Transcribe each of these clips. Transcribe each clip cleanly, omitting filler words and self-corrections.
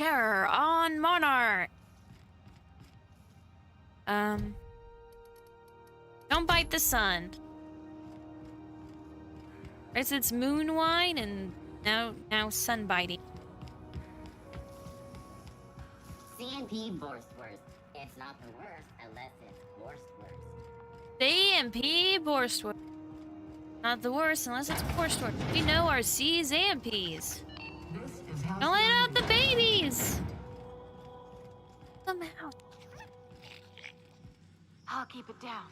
Terror on Monarch. Don't bite the sun. Right, it's moon wine and now sun biting. CMP worst. It's not the worst unless it's worst. CMP Borstworth. Not the worst unless it's Borstworth. We know our C's and P's. Don't let out the babies! Come out. I'll keep it down.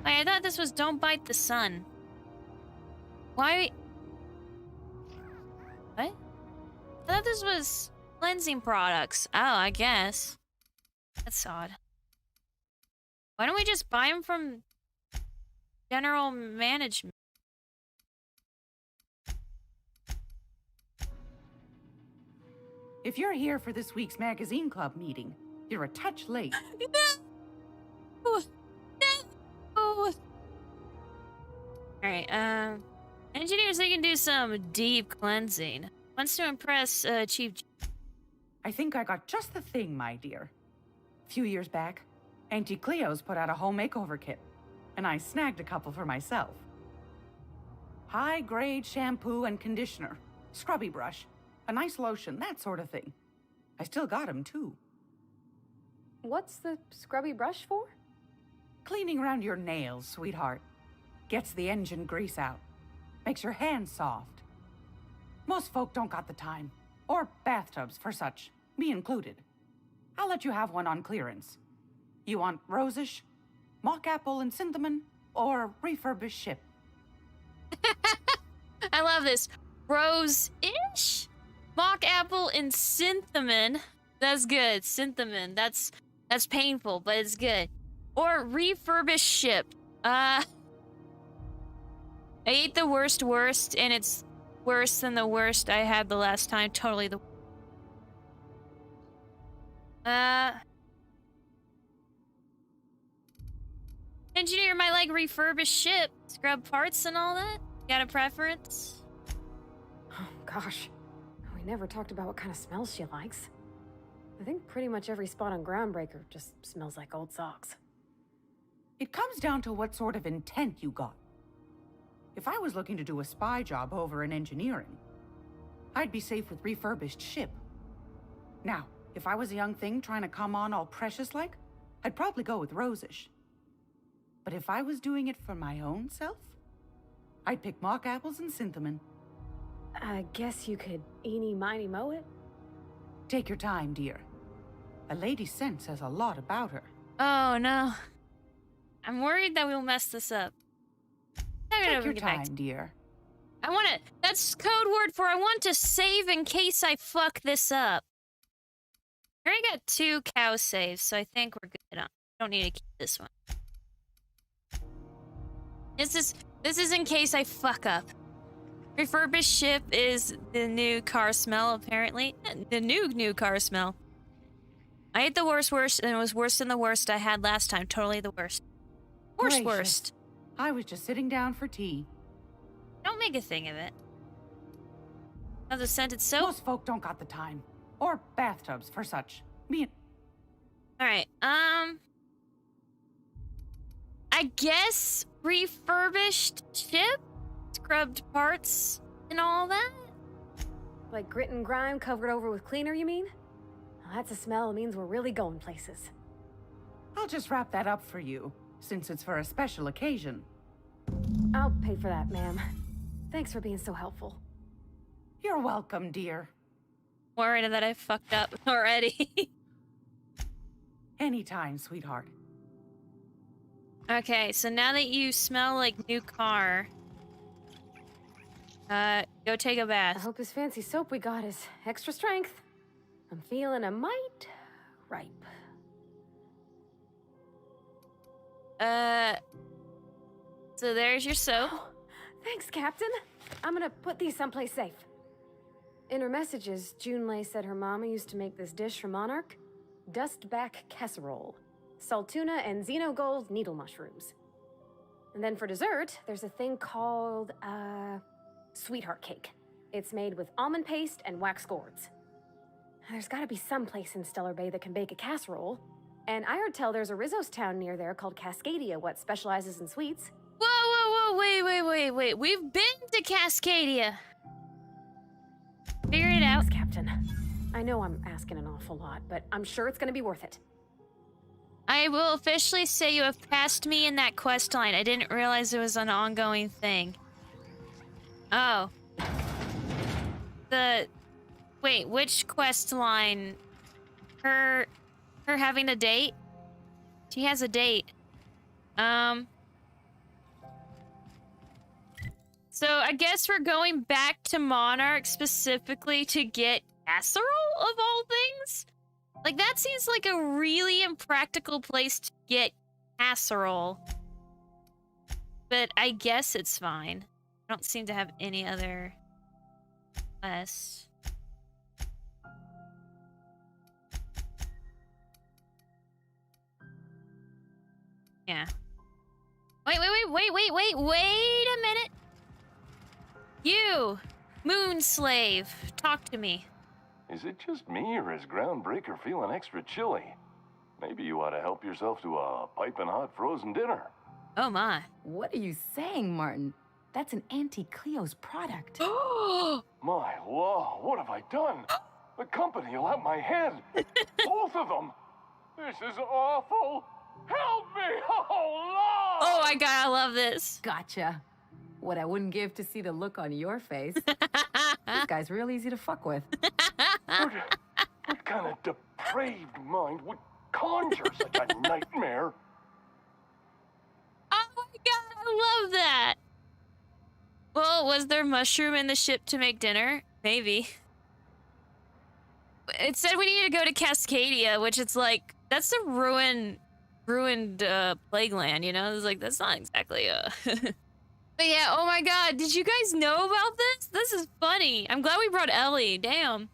Wait, I thought this was don't bite the sun. Why? What? I thought this was cleansing products. Oh, I guess. That's odd. Why don't we just buy them from general management? If you're here for this week's magazine club meeting, you're a touch late. No! Alright, engineers, they can do some deep cleansing. Wants to impress, Chief... I think I got just the thing, my dear. A few years back, Auntie Cleo's put out a home makeover kit, and I snagged a couple for myself. High-grade shampoo and conditioner, scrubby brush, a nice lotion, that sort of thing. I still got 'em, too. What's the scrubby brush for? Cleaning around your nails, sweetheart. Gets the engine grease out. Makes your hands soft. Most folk don't got the time. Or bathtubs for such, me included. I'll let you have one on clearance. You want rosish, mock apple and cinnamon, or refurbished ship? I love this. Rose-ish? Mock apple and cinnamon. That's good. Cinnamon. That's painful, but it's good. Or refurbished ship. I ate the worst, and it's worse than the worst I had the last time. Totally the... Engineer might like refurbished ship. Scrub parts and all that? Got a preference? Oh, gosh. We never talked about what kind of smells she likes. I think pretty much every spot on Groundbreaker just smells like old socks. It comes down to what sort of intent you got. If I was looking to do a spy job over in engineering, I'd be safe with refurbished ship. Now, if I was a young thing trying to come on all precious-like, I'd probably go with rosish. But if I was doing it for my own self, I'd pick mock apples and cinnamon. I guess you could eeny-miny-moe it? Take your time, dear. A lady's scent says a lot about her. Oh, no. I'm worried that we'll mess this up. Take your time, dear. I want to... That's code word for I want to save in case I fuck this up. I already got 2 cow saves, so I think we're good on. Don't need to keep this one. This is in case I fuck up. Refurbished ship is the new car smell, apparently. The new car smell. I ate the worst, and it was worse than the worst I had last time. Totally the worst. Worst. I was just sitting down for tea. Don't make a thing of it. Another scented soap? Most folk don't got the time. Or bathtubs for such. Me and... Alright, I guess refurbished ship? Scrubbed parts and all that? Like grit and grime covered over with cleaner, you mean? Well, that's a smell that means we're really going places. I'll just wrap that up for you, since it's for a special occasion. I'll pay for that, ma'am. Thanks for being so helpful. You're welcome, dear. Worried that I fucked up already. Anytime, sweetheart. Okay, so now that you smell like new car, go take a I bath. hope this fancy soap we got is extra strength. I'm feeling a mite ripe. So there's your soap. Oh, thanks, Captain. I'm gonna put these someplace safe. In her messages, Junlei said her mama used to make this dish for Monarch. Dustback casserole. Salt tuna and xenogold needle mushrooms. And then for dessert, there's a thing called, sweetheart cake. It's made with almond paste and wax gourds. There's gotta be some place in Stellar Bay that can bake a casserole. And I heard tell there's a Rizzo's town near there called Cascadia, what specializes in sweets. Whoa, wait. We've been to Cascadia. Figure it out. Thanks, Captain. I know I'm asking an awful lot, but I'm sure it's gonna be worth it. I will officially say you have passed me in that quest line. I didn't realize it was an ongoing thing. Oh. Wait, which quest line? Her having a date? She has a date. So I guess we're going back to Monarch specifically to get casserole of all things? Like, that seems like a really impractical place to get casserole. But I guess it's fine. I don't seem to have any other quests. Yeah. Wait a minute! You! Moon Slave, talk to me. Is it just me, or is Groundbreaker feeling extra chilly? Maybe you ought to help yourself to a piping hot frozen dinner. Oh my. What are you saying, Martin? That's an Auntie Cleo's product. My law, what have I done? The company will have my head. Both of them. This is awful. Help me! Oh, Lord! Oh my god, I love this. Gotcha. What I wouldn't give to see the look on your face. This guy's real easy to fuck with. What kind of depraved mind would conjure such a nightmare? Oh my god, I love that. Well, was there mushroom in the ship to make dinner? Maybe. It said we need to go to Cascadia, which it's like, that's a ruined plague land, you know? It's like, that's not exactly But yeah, oh my god, did you guys know about this? This is funny. I'm glad we brought Ellie, damn.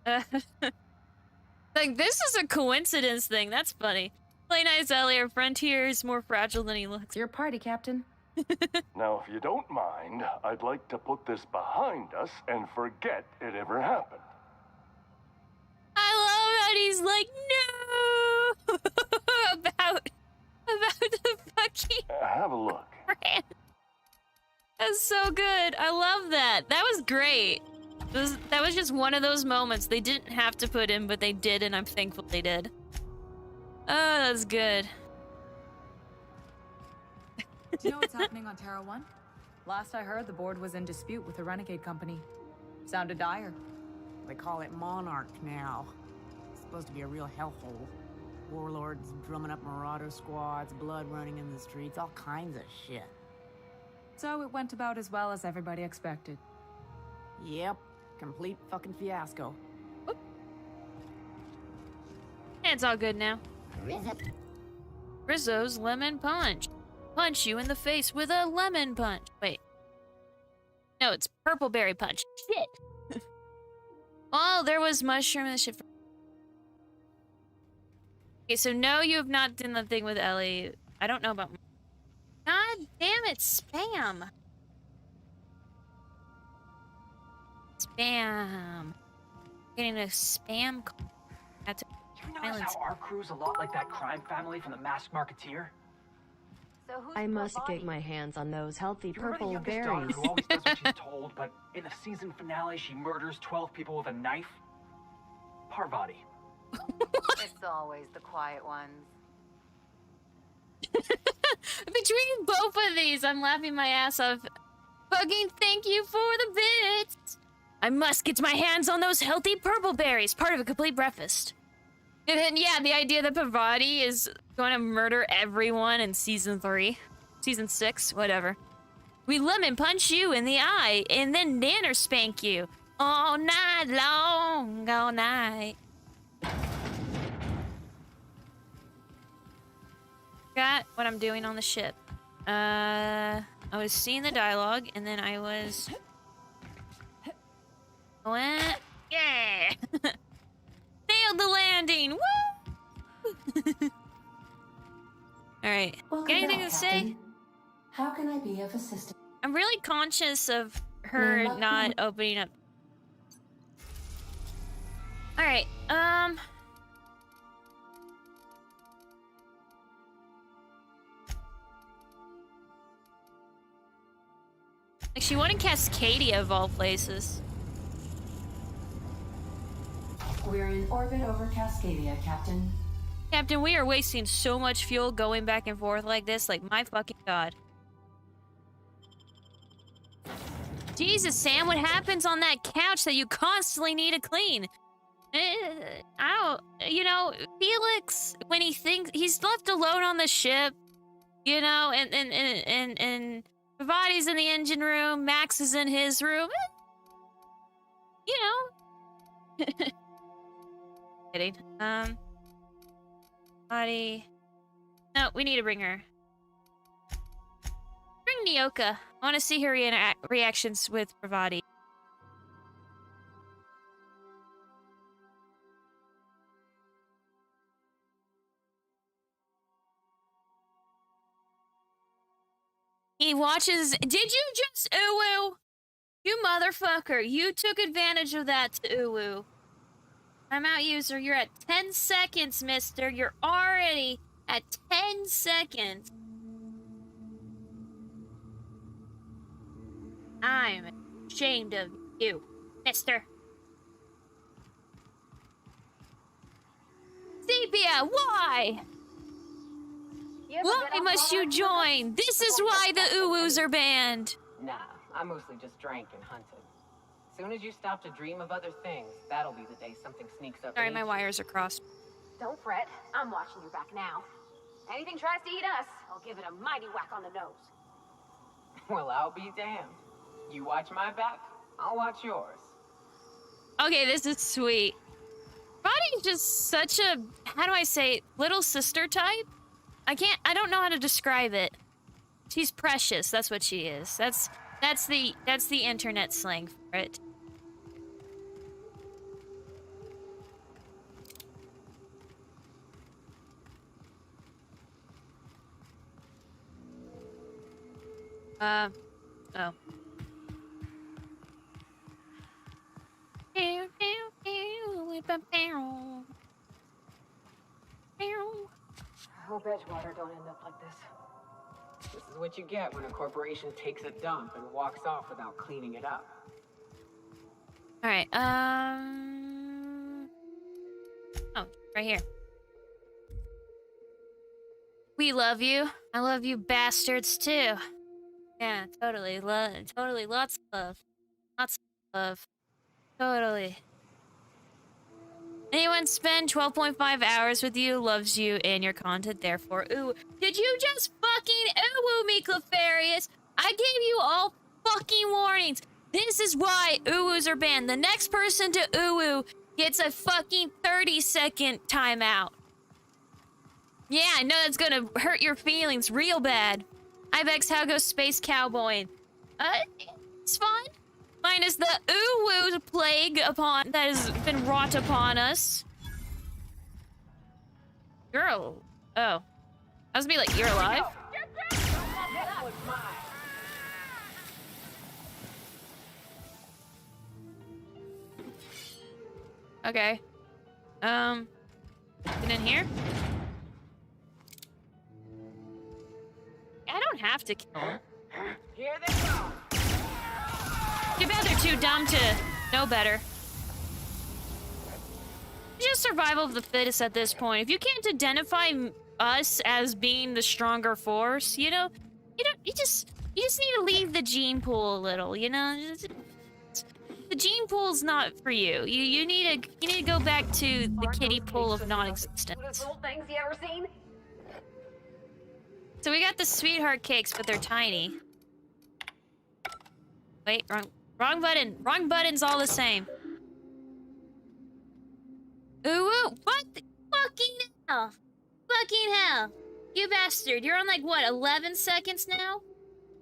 Like, this is a coincidence thing, that's funny. Play nice, Ellie, our friend here is more fragile than he looks. It's your party, Captain. Now, if you don't mind, I'd like to put this behind us and forget it ever happened. I love that he's like, no! about the fucking Have a look. brand. That's so good. I love that. That was great. That was just one of those moments they didn't have to put in, but they did, and I'm thankful they did. Oh, that's good. Do you know what's happening on Terra 1? Last I heard, the board was in dispute with the Renegade Company. Sounded dire. They call it Monarch now. It's supposed to be a real hellhole. Warlords drumming up marauder squads, blood running in the streets, all kinds of shit. So it went about as well as everybody expected. Yep, complete fucking fiasco. It's all good now. Rizzo. Rizzo's lemon punch. Punch you in the face with a lemon punch. Wait. No, it's purple berry punch. Shit. Oh, there was mushroom and shit. Okay, so no, you have not done the thing with Ellie. I don't know about... God damn it, spam. Spam. Getting a spam call. You notice how our crew's a lot like that crime family from the Masked Marketeer? So I must get my hands on those healthy Do you remember purple the youngest berries. daughter who always does what she's told, but in the season finale she murders 12 people with a knife? Parvati. It's always the quiet ones. Between both of these, I'm laughing my ass off. Fucking thank you for the bits. I must get my hands on those healthy purple berries, part of a complete breakfast. And then, yeah, the idea that Parvati is going to murder everyone in season 3, season 6, whatever. We lemon punch you in the eye and then nanner spank you all night long, all night. Forgot what I'm doing on the ship. I was seeing the dialogue and then I was... Yeah! Nailed the landing! Woo! Alright. Got anything to say? How can I be of assistance? I'm really conscious of her not opening up. All right. Like she wanted Cascadia of all places. We're in orbit over Cascadia, Captain. Captain, we are wasting so much fuel going back and forth like this. Like, my fucking god. Jesus, Sam, what happens on that couch that you constantly need to clean? I don't, you know, Felix, when he thinks he's left alone on the ship, you know, and Vivati's in the engine room, Max is in his room, you know. Kidding. Body. No, we need to bring her. Bring Nyoka. I want to see her reactions with Bravati. He watches. Did you just uwu? You motherfucker. You took advantage of that to uwu. Timeout user, you're at 10 seconds, mister. You're already at 10 seconds. I'm ashamed of you, mister. Sepia, why? Why must you join? This is why the uwus are banned. Nah, I mostly just drank and hunted. As soon as you stop to dream of other things, that'll be the day something sneaks up. Sorry, my wires are crossed. Don't fret. I'm watching your back now. Anything tries to eat us, I'll give it a mighty whack on the nose. Well, I'll be damned. You watch my back, I'll watch yours. Okay, this is sweet. Body's just such a, how do I say it, little sister type? I don't know how to describe it. She's precious, that's what she is. That's the internet slang for it. Oh. I hope Edgewater don't end up like this. This is what you get when a corporation takes a dump and walks off without cleaning it up. All right. Oh, right here. We love you. I love you bastards too. Yeah, totally. Totally. Lots of love. Lots of love. Totally. Anyone spend 12.5 hours with you loves you and your content, therefore. Ooh, did you just fucking ooh me, Clefarius? I gave you all fucking warnings. This is why uwus are banned. The next person to uwu gets a fucking 30-second timeout. Yeah, I know that's gonna hurt your feelings real bad. Hi, Bexx, how goes Space Cowboy? It's fine. Minus the uwu plague that has been wrought upon us. Girl. Oh. I was gonna be like, you're alive? Okay. Get in here? I don't have to kill him. Here they go. Too bad they're too dumb to know better. It's just survival of the fittest at this point. If you can't identify us as being the stronger force, you know, you just need to leave the gene pool a little, you know? The gene pool's not for you. You need to go back to the kiddie pool of non-existence. Little things you ever seen? So we got the sweetheart cakes, but they're tiny. Wait, wrong button. Wrong button's all the same. Ooh, what the fucking hell? Fucking hell. You bastard. You're on like, what, 11 seconds now?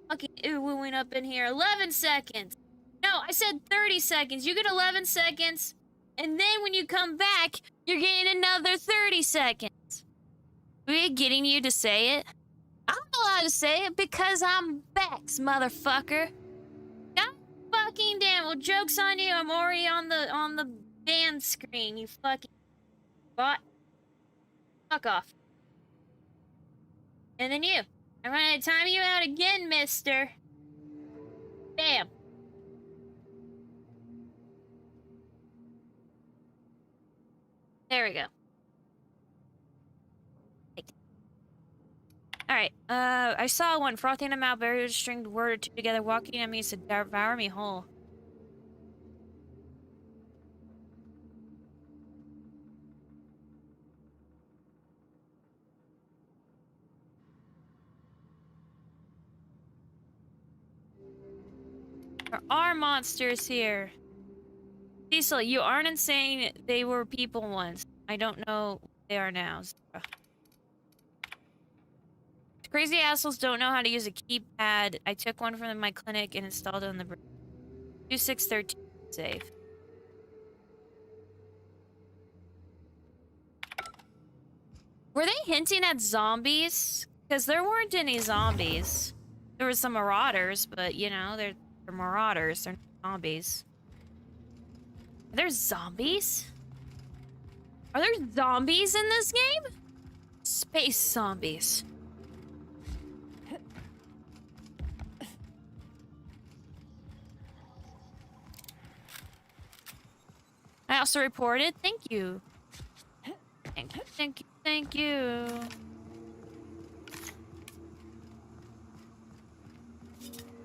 Fucking ooh-wooing up in here. 11 seconds. No, I said 30 seconds. You get 11 seconds, and then when you come back, you're getting another 30 seconds. We're getting you to say it? I'm not allowed to say it because I'm Bexx, motherfucker. God fucking damn. Well, joke's on you. I'm already on the band screen. You fucking bot. Fuck off. And then you. I'm gonna time you out again, mister. Damn. There we go. Alright, I saw one frothing in a mouth, barely stringed word or two together, walking at me to devour me whole. There are monsters here. Cecil, you aren't insane. They were people once. I don't know what they are now. Crazy assholes don't know how to use a keypad. I took one from my clinic and installed it on the 2613 save. Were they hinting at zombies? Because there weren't any zombies. There were some marauders, but you know, they're marauders. They're not zombies. Are there zombies? Are there zombies in this game? Space zombies. I also reported. Thank you. Thank you, thank you, thank you.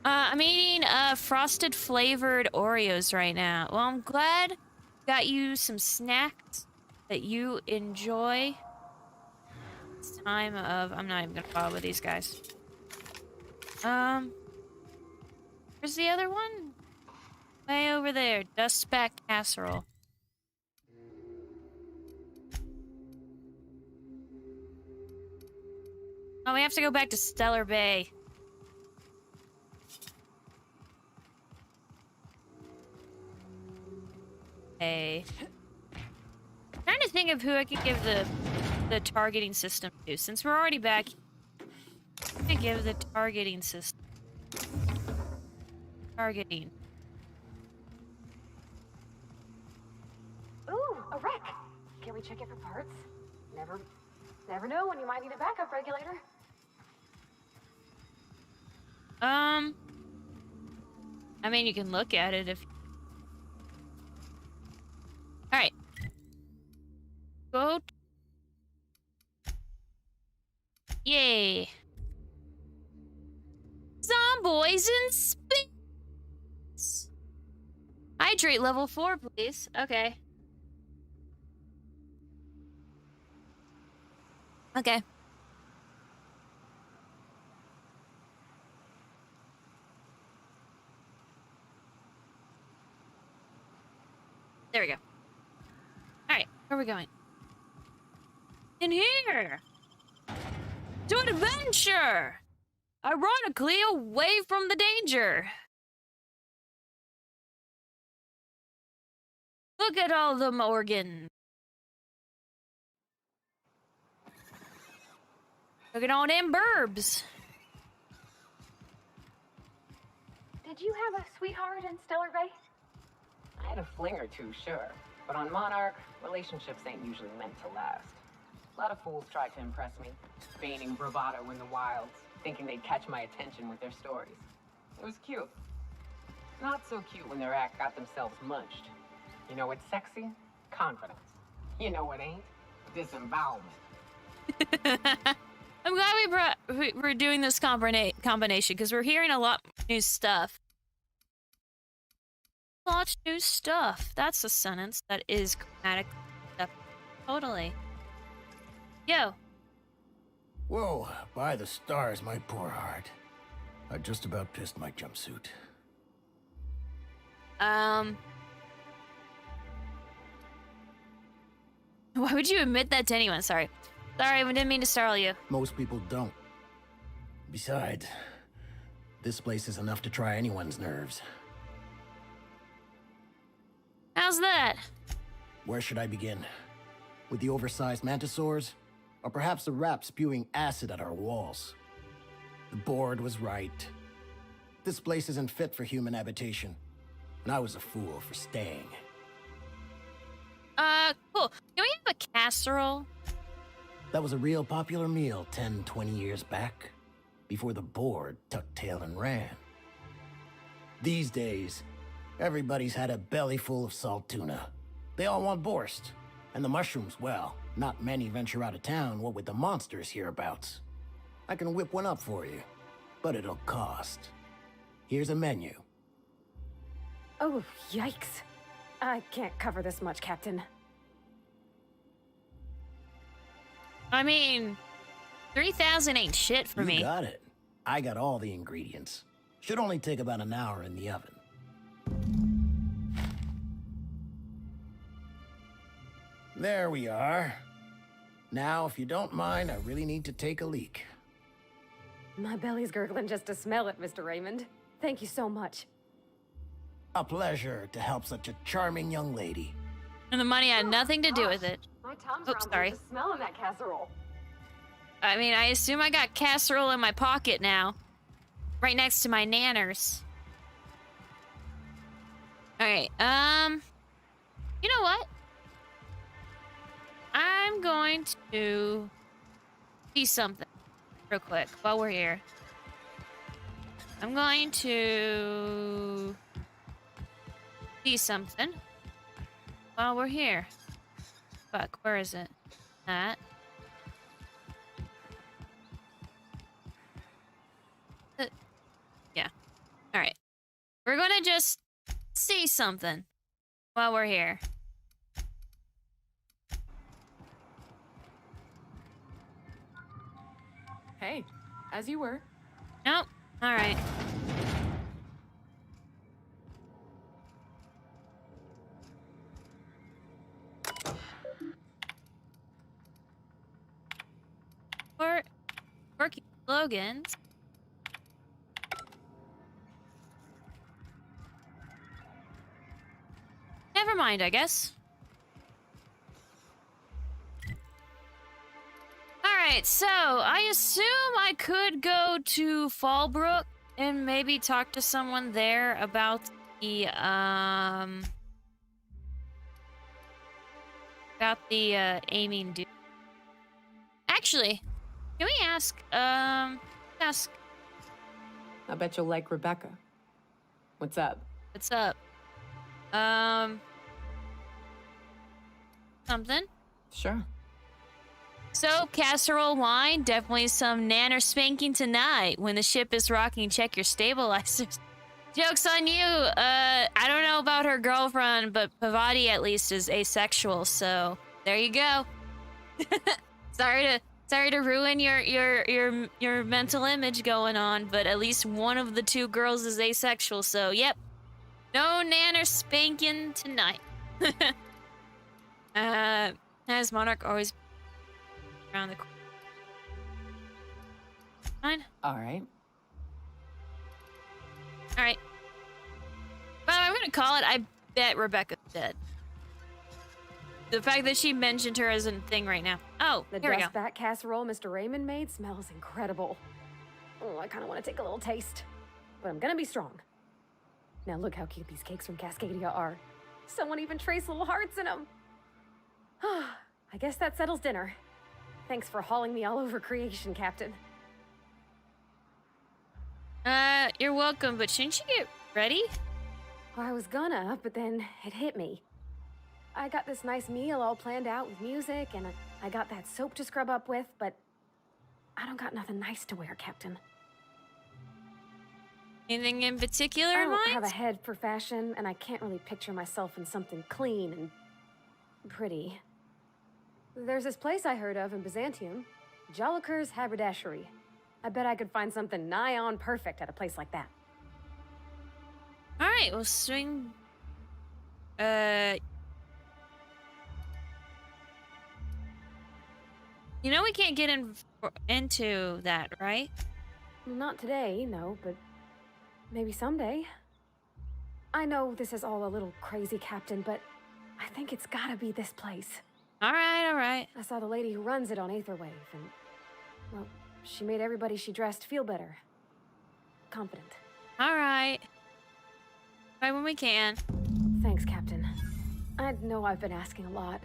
I'm eating frosted flavored Oreos right now. Well, I'm glad I got you some snacks that you enjoy. It's time of... I'm not even gonna bother with these guys. Where's the other one? Way over there. Dustback casserole. Oh, we have to go back to Stellar Bay. Hey. I'm trying to think of who I could give the targeting system to. Since we're already back, I'm gonna give the targeting system. Targeting. Ooh, a wreck. Can we check it for parts? Never know when you might need a backup regulator. I mean, you can look at it if... Alright. Go. Yay. Zomboys in space. Hydrate level 4, please. Okay. Okay. There we go. Alright, where are we going? In here! To an adventure! Ironically, away from the danger. Look at all the organs. Look at all them burbs. Did you have a sweetheart in Stellar Bay? I had a fling or two, sure. But on Monarch, relationships ain't usually meant to last. A lot of fools tried to impress me, feigning bravado in the wilds, thinking they'd catch my attention with their stories. It was cute. Not so cute when their act got themselves munched. You know what's sexy? Confidence. You know what ain't? Disembowelment. I'm glad we're doing this combination because we're hearing a lot new stuff. Lots new stuff. That's a sentence that is chromatic stuff. Totally. Yo. Whoa, by the stars, my poor heart. I just about pissed my jumpsuit. Why would you admit that to anyone? Sorry, I didn't mean to startle you. Most people don't. Besides, this place is enough to try anyone's nerves. How's that? Where should I begin? With the oversized mantisaurs? Or perhaps the rap spewing acid at our walls? The board was right. This place isn't fit for human habitation. and I was a fool for staying. Cool. Can we have a casserole? That was a real popular meal 10, 20 years back, before the board tucked tail and ran. These days, everybody's had a belly full of salt tuna. They all want borscht. And the mushrooms, well, not many venture out of town, what with the monsters hereabouts. I can whip one up for you, but it'll cost. Here's a menu. Oh, yikes. I can't cover this much, Captain. I mean, 3,000 ain't shit for me. You got it. I got all the ingredients. Should only take about an hour in the oven. There we are. Now, if you don't mind, I really need to take a leak. My belly's gurgling just to smell it, Mr. Raymond. Thank you so much. A pleasure to help such a charming young lady. And the money had nothing to do with it. My Tom's Oops, sorry. smell in that casserole. I mean, I assume I got casserole in my pocket now. Right next to my nanners. Alright, you know what? I'm going to see something real quick while we're here. I'm going to see something while we're here. Fuck, where is it? That. Yeah. Alright. We're gonna just see something while we're here. Hey, as you were. Nope. Alright. Quirky slogans. Never mind, I guess. Alright, so I assume I could go to Fallbrook and maybe talk to someone there about the aiming dude. Actually, can we ask I bet you'll like Rebecca. What's up? what's up? Something? Sure. So, casserole wine, definitely some nanner spanking tonight. When the ship is rocking, check your stabilizers. Joke's on you. I don't know about her girlfriend, but Pavati at least is asexual, so there you go. Sorry to ruin your mental image going on, but at least one of the two girls is asexual, so yep. No nanner spanking tonight. Has Monarch always around the corner? Fine. All right. Alright. Well, I'm gonna call it. I bet Rebecca's dead. The fact that she mentioned her as a thing right now. Oh, The here we go. dust back casserole Mr. Raymond made smells incredible. Oh, I kind of want to take a little taste. But I'm gonna be strong. Now look how cute these cakes from Cascadia are. Someone even traced little hearts in them. I guess that settles dinner. Thanks for hauling me all over creation, Captain. You're welcome, but shouldn't you get ready? Well, I was gonna, but then it hit me. I got this nice meal all planned out with music, and I got that soap to scrub up with, but I don't got nothing nice to wear, Captain. Anything in particular I in don't mind? have a head for fashion, and I can't really picture myself in something clean and pretty. There's this place I heard of in Byzantium, Jolicoeur's Haberdashery. I bet I could find something nigh on perfect at a place like that. Alright, we'll swing... You know we can't get into that, right? Not today, no, but maybe someday. I know this is all a little crazy, Captain, but I think it's gotta be this place. Alright. I saw the lady who runs it on Aetherwave, and, well, she made everybody she dressed feel better. Confident. Alright. Right when we can. Thanks, Captain. I know I've been asking a lot,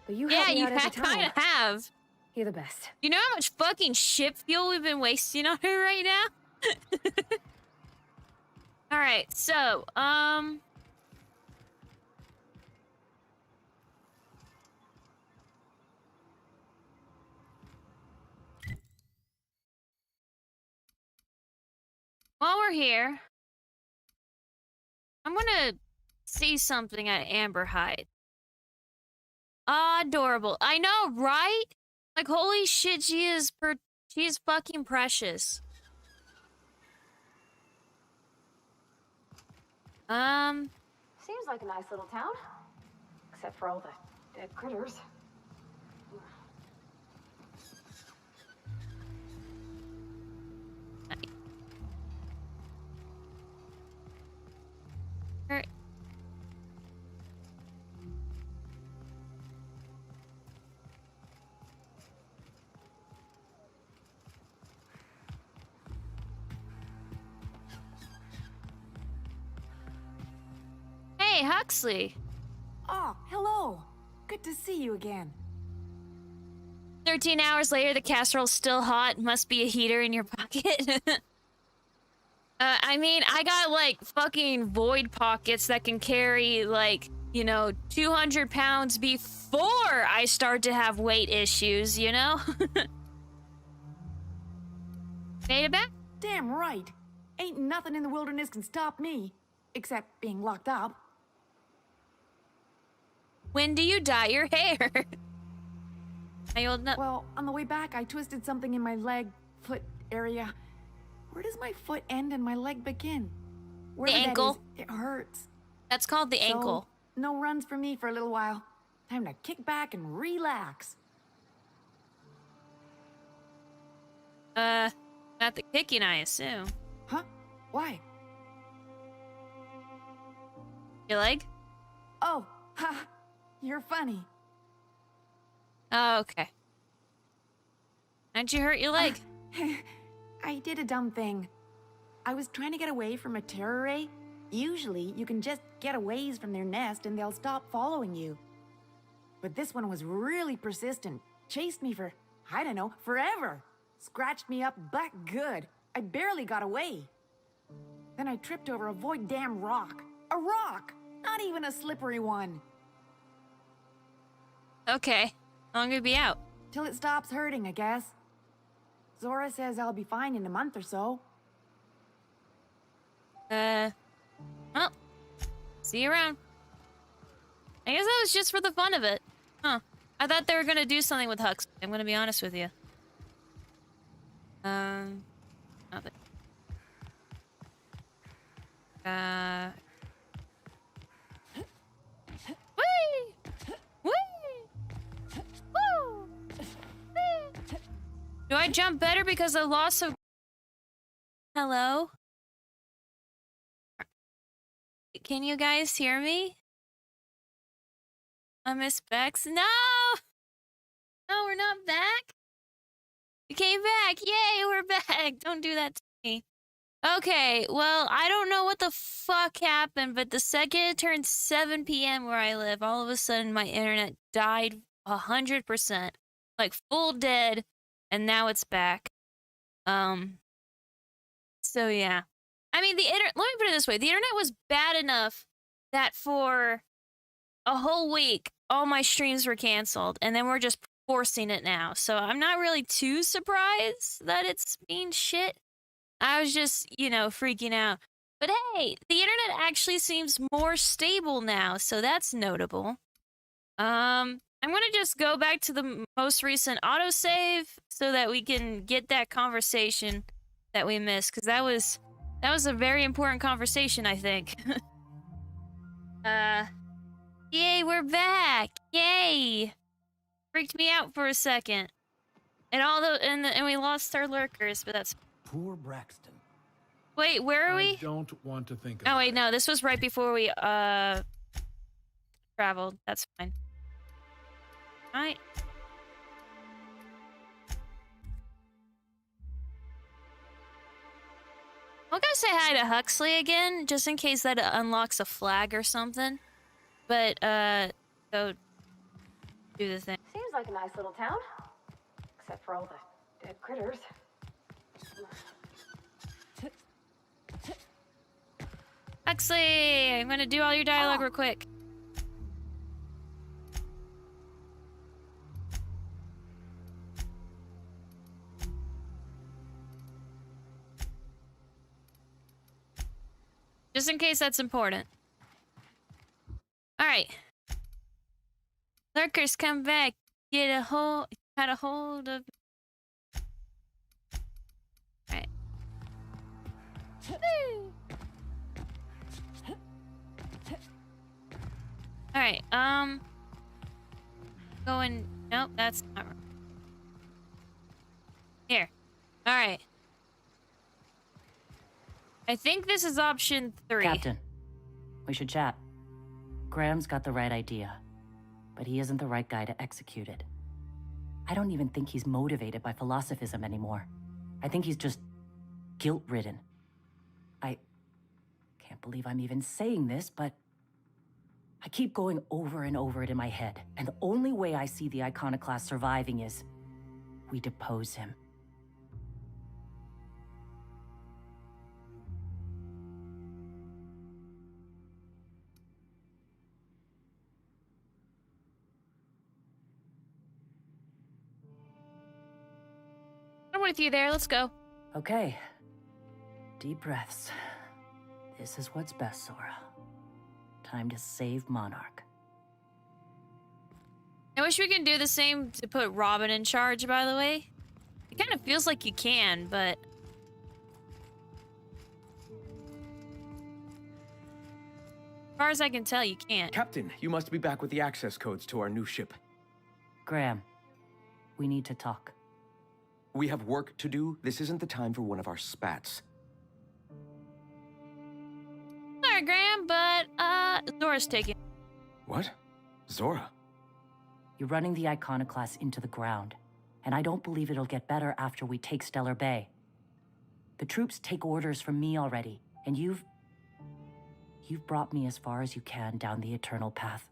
but you help me out every time. Kind of have. You're the best. You know how much fucking ship fuel we've been wasting on her right now? All right, so while we're here, I'm gonna see something at Amber Hyde. Adorable. I know, right? Like, holy shit, she is fucking precious. Seems like a nice little town, except for all the dead critters. Hey, Huxley. Oh, hello. Good to see you again. 13 hours later, the casserole's still hot. Must be a heater in your pocket. I mean, I got, like, fucking void pockets that can carry, like, you know, 200 pounds before I start to have weight issues, you know? Made it back? Damn right. Ain't nothing in the wilderness can stop me, except being locked up. When do you dye your hair? I old enough. Well, on the way back, I twisted something in my leg, foot area. Where does my foot end and my leg begin? Where the ankle. It hurts. That's called the ankle. No runs for me for a little while. Time to kick back and relax. Not the kicking, I assume. Huh? Why? Your leg? Oh, ha! You're funny. Oh, okay. How'd you hurt your leg? I did a dumb thing. I was trying to get away from a terror ray. Usually, you can just get a ways from their nest and they'll stop following you. But this one was really persistent. Chased me for, I don't know, forever. Scratched me up back good. I barely got away. Then I tripped over a void damn rock. A rock! Not even a slippery one. Okay. How long will you be out? Till it stops hurting, I guess. Zora says I'll be fine in a month or so. Well, see you around. I guess that was just for the fun of it. Huh. I thought they were gonna do something with Hux. I'm gonna be honest with you. Nothing. Whee! Whee! Woo! Whee! Do I jump better because of loss of... Hello? Can you guys hear me? I miss Bexx. No! No, we're not back. We came back. Yay, we're back. Don't do that to me. Okay, well, I don't know what the fuck happened, but the second it turned 7 p.m. where I live, all of a sudden my internet died 100%. Like, full dead, and now it's back. So yeah. I mean, let me put it this way. The internet was bad enough that for a whole week, all my streams were canceled, and then we're just forcing it now. So I'm not really too surprised that it's being shit. I was just, you know, freaking out. But hey, the internet actually seems more stable now, so that's notable. I'm gonna just go back to the most recent autosave so that we can get that conversation that we missed, because that was a very important conversation, I think. Yay, we're back! Yay! Freaked me out for a second. And we lost our lurkers, but that's... Poor Braxton. Wait, where are we? I don't want to think Oh about wait, no, this was right before we, traveled. That's fine. Alright. I'm gonna say hi to Huxley again, just in case that unlocks a flag or something. But, go do the thing. Seems like a nice little town. Except for all the dead critters. Huxley! I'm gonna do all your dialogue real quick. Just in case that's important. Alright. Lurkers, come back. Had a hold of... Alright. Alright, going... Nope, that's not right. Here. Alright. I think this is option 3. Captain, we should chat. Graham's got the right idea, but he isn't the right guy to execute it. I don't even think he's motivated by philosophism anymore. I think he's just guilt-ridden. I can't believe I'm even saying this, but I keep going over and over it in my head, and the only way I see the iconoclast surviving is we depose him. I'm with you there, let's go. Okay. Deep breaths. This is what's best, Zora. Time to save Monarch. I wish we could do the same to put Robin in charge, by the way. It kind of feels like you can, but... As far as I can tell, you can't. Captain, you must be back with the access codes to our new ship. Graham, we need to talk. We have work to do. This isn't the time for one of our spats. Sorry, Graham, but, Zora's taking... What? Zora? You're running the iconoclast into the ground, and I don't believe it'll get better after we take Stellar Bay. The troops take orders from me already, and you've brought me as far as you can down the eternal path.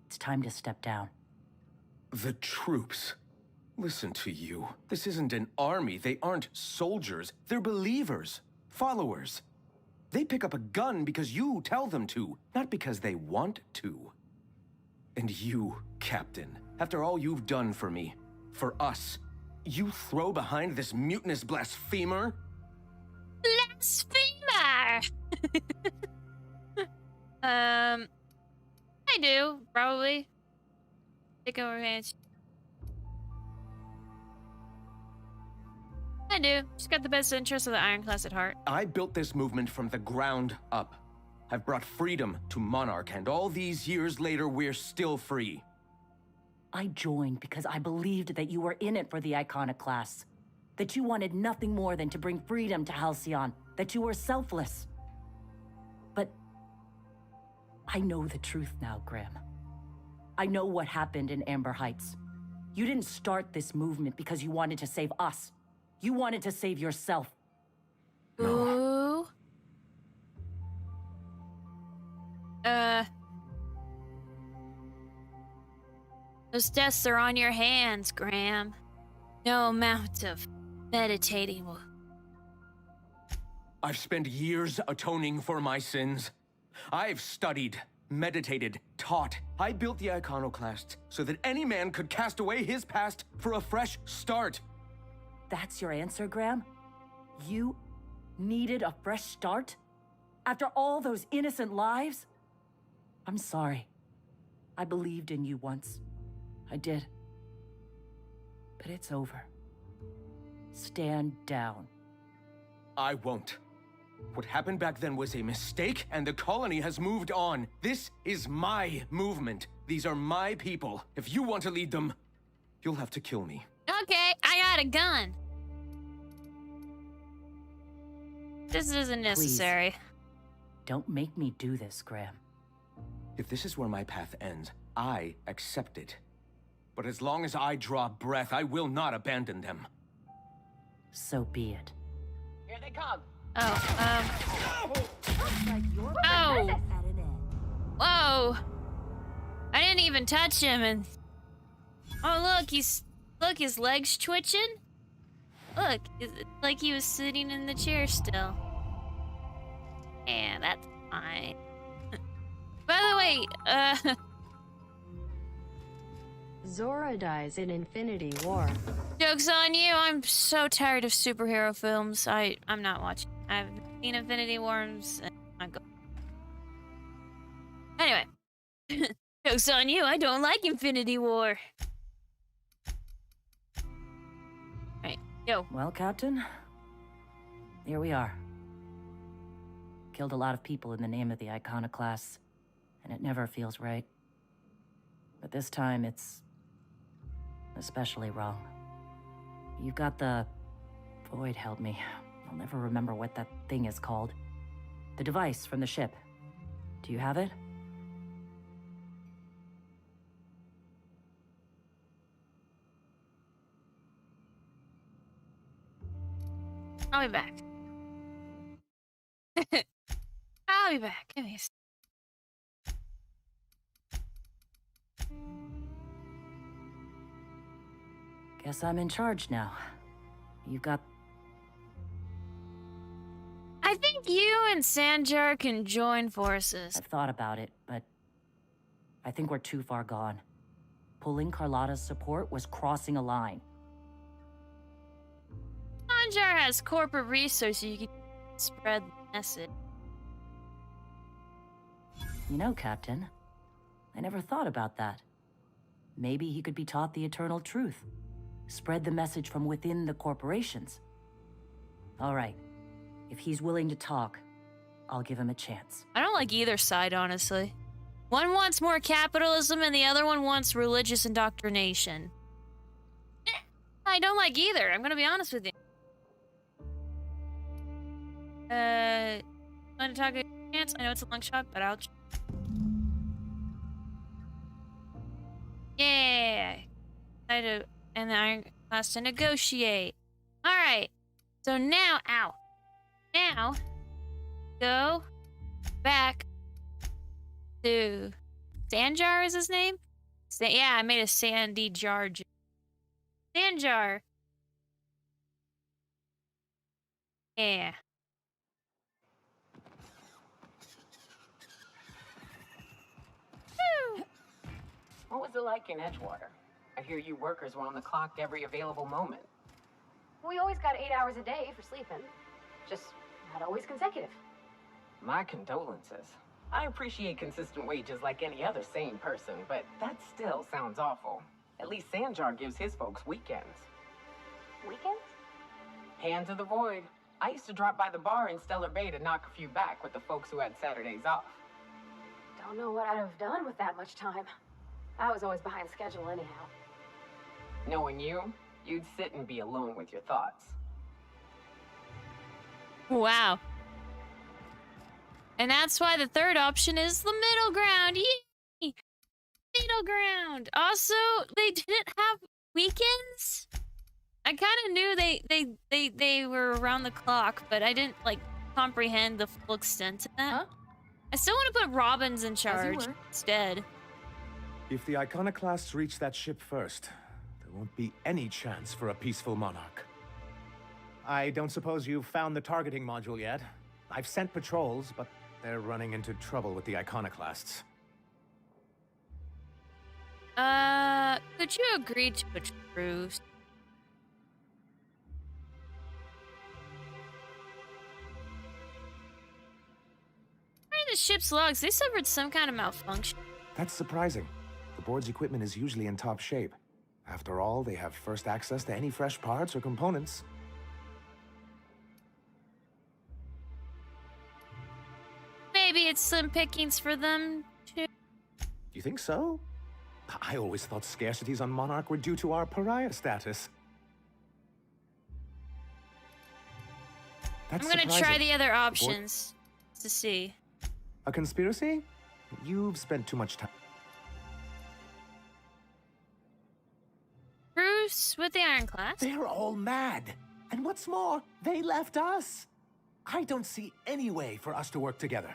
It's time to step down. The troops? Listen to you. This isn't an army. They aren't soldiers. They're believers. Followers. They pick up a gun because you tell them to, not because they want to. And you, Captain, after all you've done for me, for us, you throw behind this mutinous blasphemer? Blasphemer! I do, probably. Take over advantage. I do. She's got the best interests of the Ironclast at heart. I built this movement from the ground up. I've brought freedom to Monarch, and all these years later, we're still free. I joined because I believed that you were in it for the iconoclasts. That you wanted nothing more than to bring freedom to Halcyon. That you were selfless. But I know the truth now, Graham. I know what happened in Amber Heights. You didn't start this movement because you wanted to save us. You wanted to save yourself. Ooh. Those deaths are on your hands, Graham. No amount of meditating will... I've spent years atoning for my sins. I've studied, meditated, taught. I built the iconoclast so that any man could cast away his past for a fresh start. That's your answer, Graham? You needed a fresh start? After all those innocent lives? I'm sorry. I believed in you once. I did. But it's over. Stand down. I won't. What happened back then was a mistake, and the colony has moved on. This is my movement. These are my people. If you want to lead them, you'll have to kill me. Okay, I got a gun. This isn't necessary. Please. Don't make me do this, Graham. If this is where my path ends, I accept it. But as long as I draw breath, I will not abandon them. So be it. Here they come. Oh, oh! Whoa! I didn't even touch him, and oh look, his legs twitching. Look, it's like he was sitting in the chair still. Yeah, that's fine. By the way, Zora dies in Infinity War. joke's on you. I'm so tired of superhero films. I'm not watching. I've seen Infinity Wars and I'm going. Anyway, joke's on you. I don't like Infinity War. Right, yo. Well, Captain, here we are. Killed a lot of people in the name of the iconoclasts, and it never feels right. But this time, it's especially wrong. You've got the... Void, help me. I'll never remember what that thing is called. The device from the ship. Do you have it? I'll be back. I'll be back. Give me a sec. Guess I'm in charge now. You've got... I think you and Sanjar can join forces. I've thought about it, but I think we're too far gone. Pulling Carlotta's support was crossing a line. Sanjar has corporate resources you can spread the message. You know, Captain, I never thought about that. Maybe he could be taught the eternal truth. Spread the message from within the corporations. All right. If he's willing to talk, I'll give him a chance. I don't like either side, honestly. One wants more capitalism and the other one wants religious indoctrination. I don't like either, I'm gonna be honest with you. Want to talk a chance? I know it's a long shot, but I'll... Yeah! And the Iron Class to negotiate. Alright. So now, ow. Now, go back to... Sanjar is his name? Yeah, I made a sandy jar. Sanjar. Yeah. Woo! What was it like in Edgewater? I hear you workers were on the clock every available moment. We always got 8 hours a day for sleeping. Just not always consecutive. My condolences. I appreciate consistent wages like any other sane person, but that still sounds awful. At least Sanjar gives his folks weekends. Weekends? Hands of the Void. I used to drop by the bar in Stellar Bay to knock a few back with the folks who had Saturdays off. Don't know what I'd have done with that much time. I was always behind schedule anyhow. Knowing you, you'd sit and be alone with your thoughts. Wow. And that's why the third option is the middle ground. Yay! Middle ground. Also, they didn't have weekends. I kind of knew they were around the clock, but I didn't like comprehend the full extent of that. Huh? I still want to put Robbins in charge instead. If the iconoclasts reach that ship first, there won't be any chance for a peaceful monarch. I don't suppose you've found the targeting module yet. I've sent patrols, but they're running into trouble with the iconoclasts. Could you agree to a truce? The ship's logs, they suffered some kind of malfunction. That's surprising. The board's equipment is usually in top shape. After all, they have first access to any fresh parts or components. Maybe it's slim pickings for them, too. You think so? I always thought scarcities on Monarch were due to our pariah status. That's I'm gonna try surprising. the other options to see. A conspiracy? You've spent too much time. Bruce with the Ironclad. They're all mad. And what's more, they left us. I don't see any way for us to work together.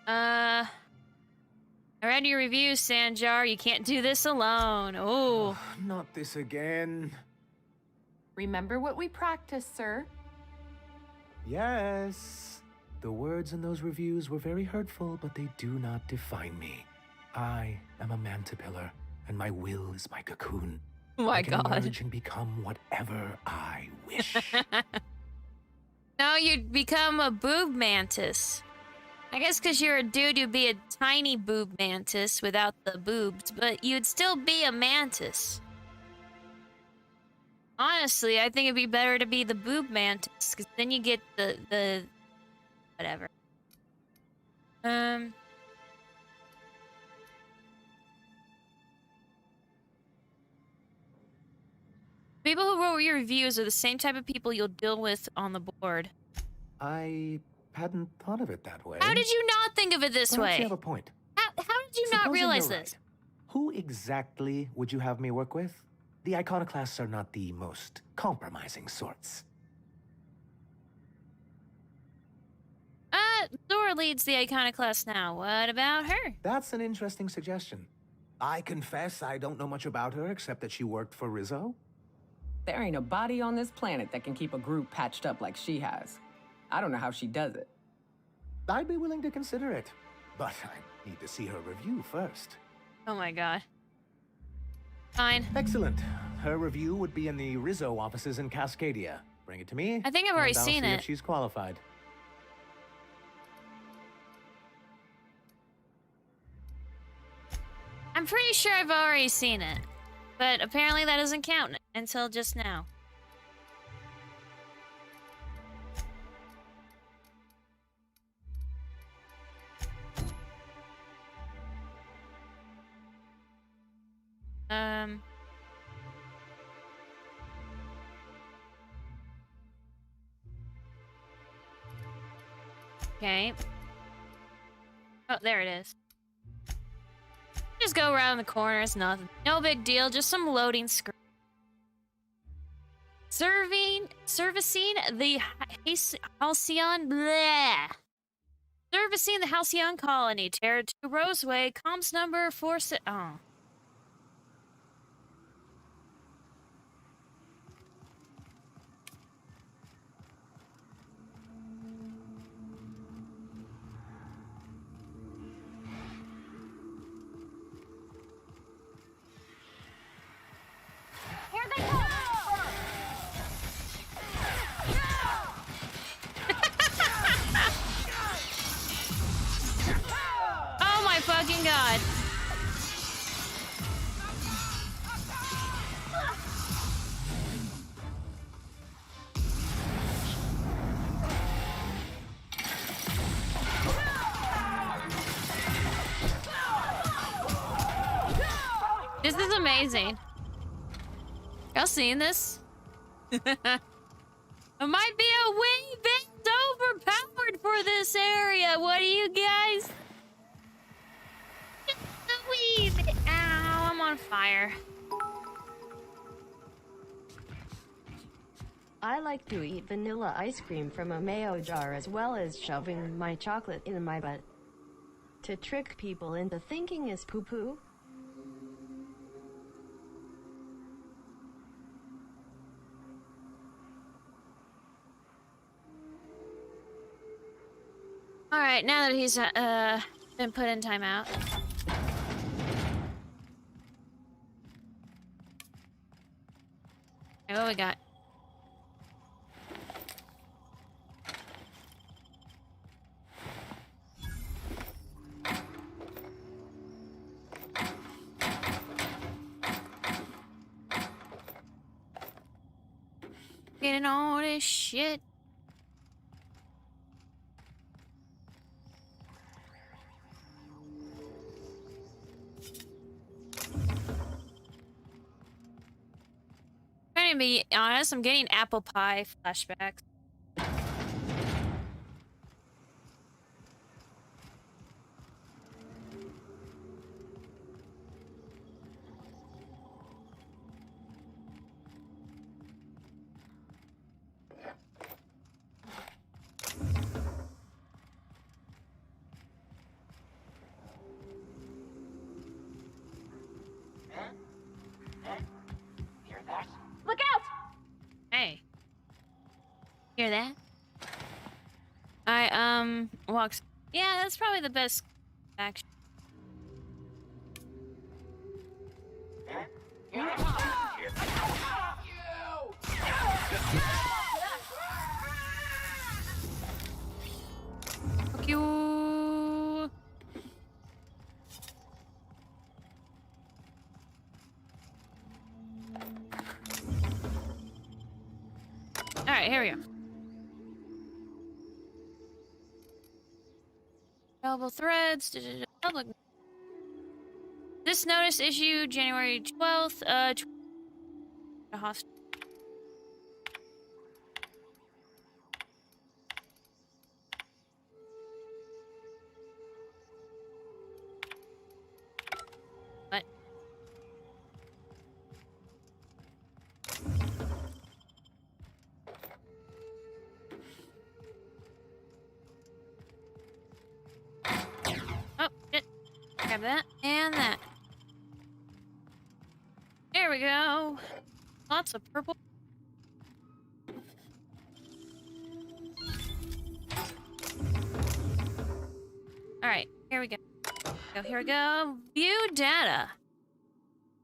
I read your review, Sanjar. You can't do this alone. Oh. Not this again. Remember what we practiced, sir. Yes. The words in those reviews were very hurtful, but they do not define me. I am a mantipillar, and my will is my cocoon. Oh my I can God. emerge and become whatever I wish. No, you'd become a boob mantis. I guess because you're a dude, you'd be a tiny boob mantis without the boobs, but you'd still be a mantis. Honestly, I think it'd be better to be the boob mantis, because then you get the whatever. People who wrote your reviews are the same type of people you'll deal with on the board. I hadn't thought of it that way. How did you not think of it this Perhaps way? you have a point. How did you not Supposing realize you're this? right, who exactly would you have me work with? The iconoclasts are not the most compromising sorts. Dora leads the iconoclast now. What about her? That's an interesting suggestion. I confess I don't know much about her except that she worked for Rizzo. There ain't a body on this planet that can keep a group patched up like she has. I don't know how she does it. I'd be willing to consider it, but I need to see her review first. Oh my God. Fine. Excellent. Her review would be in the Rizzo offices in Cascadia. Bring it to me. I think I've already and I'll seen see it. if she's qualified. I'm pretty sure I've already seen it, but apparently that doesn't count until just now. Okay. Oh, there it is. Just go around the corner, it's nothing. No big deal, just some loading screen. Servicing the Halcyon, bleh. Servicing the Halcyon colony, Terra 2 Roseway, comms number 46, oh. Here they come! Oh my fucking God. This is amazing. Y'all seen this? It might be a wee bit overpowered for this area. What do you guys? Just a wee bit. Ow, I'm on fire. I like to eat vanilla ice cream from a mayo jar as well as shoving my chocolate in my butt. To trick people into thinking is poo-poo. All right, now that he's been put in timeout. Okay, what we got? Getting all this shit. To be honest, I'm getting apple pie flashbacks. Hear that? I walks. Yeah, that's probably the best action. Fuck you. All right, here we go. Available threads. Public. This notice issued January 12th. A hostage. What? Oh, shit. Grab that and that. There we go. Lots of purple. Alright, here we go. Here we go. View data.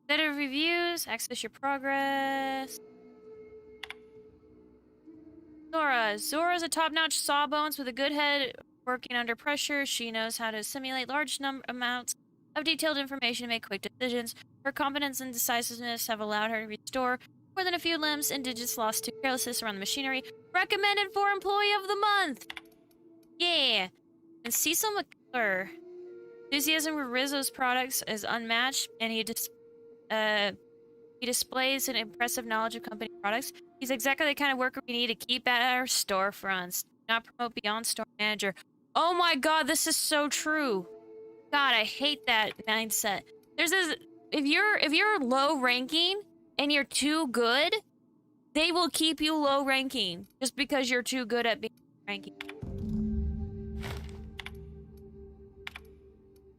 Set of reviews. Access your progress. Zora. Zora's a top-notch sawbones with a good head working under pressure. She knows how to simulate large amounts of detailed information to make quick decisions. Her competence and decisiveness have allowed her to restore more than a few limbs and digits lost to carelessness around the machinery. Recommended for Employee of the Month! Yeah! And Cecil McClure. Enthusiasm for Rizzo's products is unmatched, and he displays an impressive knowledge of company products. He's exactly the kind of worker we need to keep at our storefronts. Not promote beyond store manager. Oh my god, this is so true. God, I hate that mindset. There's this, if you're low ranking and you're too good, they will keep you low ranking just because you're too good at being ranking.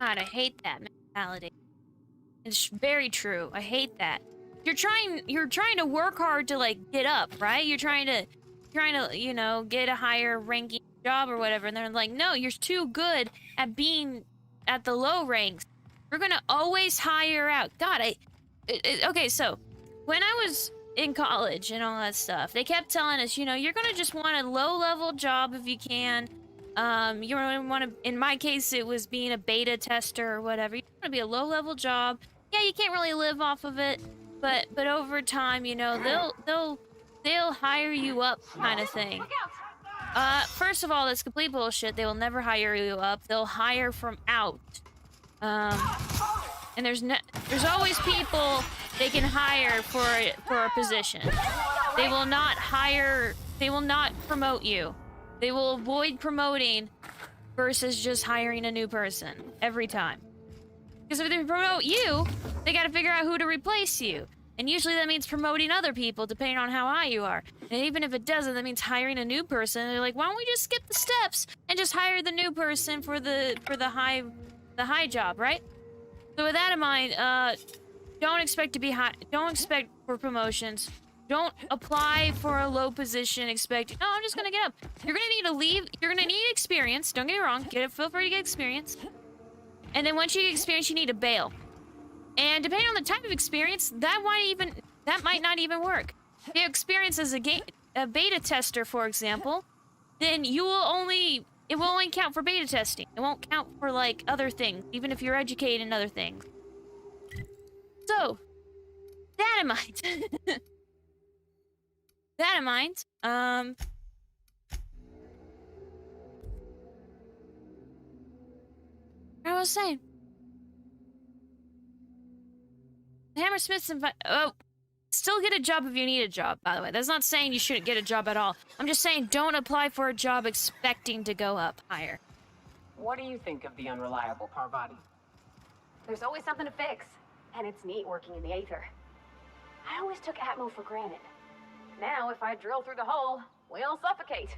God, I hate that mentality. It's very true. I hate that. You're trying to work hard to like get up, right? You're trying to, you know, get a higher ranking job or whatever, and they're like, no, you're too good at being at the low ranks. We're gonna always hire out. God, okay, so when I was in college and all that stuff, they kept telling us, you know, you're gonna just want a low-level job if you can. You're gonna want to, in my case, it was being a beta tester or whatever. You want to be a low-level job. Yeah, you can't really live off of it, but over time, you know, they'll hire you up, kind of thing. First of all, that's complete bullshit. They will never hire you up. They'll hire from out. And there's always people they can hire for a position. They will not hire. They will not promote you. They will avoid promoting versus just hiring a new person every time. Because if they promote you, they got to figure out who to replace you. And usually that means promoting other people, depending on how high you are. And even if it doesn't, that means hiring a new person. And they're like, why don't we just skip the steps and just hire the new person for the high job, right? So with that in mind, don't expect to be high. Don't expect for promotions. Don't apply for a low position expecting, no, I'm just gonna get up. You're gonna need to leave. You're gonna need experience. Don't get me wrong. Feel free to get experience. And then once you get experience, you need to bail. And depending on the type of experience, that might not even work. If you have experience as a beta tester, for example, then it will only count for beta testing. It won't count for like other things, even if you're educated in other things. So, that in mind. That in mind, I was saying. The Hammersmiths still get a job if you need a job, by the way. That's not saying you shouldn't get a job at all. I'm just saying don't apply for a job expecting to go up higher. What do you think of the unreliable Parvati? There's always something to fix, and it's neat working in the Aether. I always took Atmo for granted. Now, if I drill through the hole, we'll suffocate.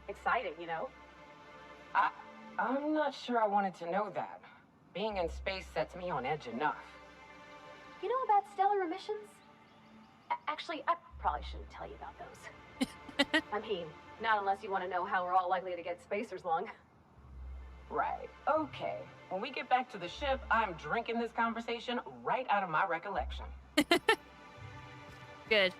Exciting, you know? I'm not sure I wanted to know that. Being in space sets me on edge enough. You know about stellar emissions? Actually, I probably shouldn't tell you about those. I mean, not unless you want to know how we're all likely to get spacers long. Right. Okay. When we get back to the ship, I'm drinking this conversation right out of my recollection. Good.